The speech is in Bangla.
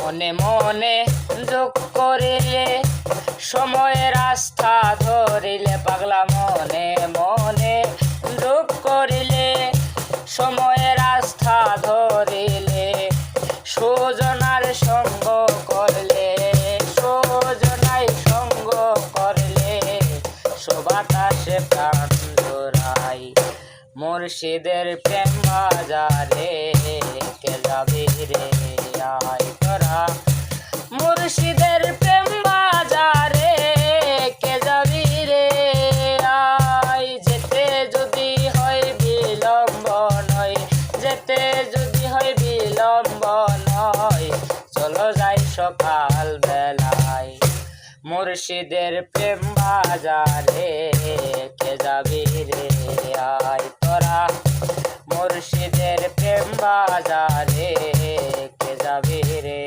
মনে মনে যোগ করিলে সময়ের আস্থা ধরিলে পাগলা মনে মনে যোগ করিলে সময়ের আস্থা ধরিলে সুজনার সঙ্গ করলে সুজনাই সঙ্গ করলে সুবাতাসে প্রাণ জোড়াই মুর্শিদের প্রেম বাজারে কে যাবি রে আয় তোরা মুর্শিদের প্রেম বাজারে কে যাবি রে আয় যেতে যদি হয় বিলম্ব নয় যেতে যদি হয় বিলম্ব নয় চলো যাই সকাল বেলায় মুর্শিদের প্রেম বাজারে কে যাবি রে আয় তোরা মুর্শিদের প্রেম বাজারে কে যাবি রে।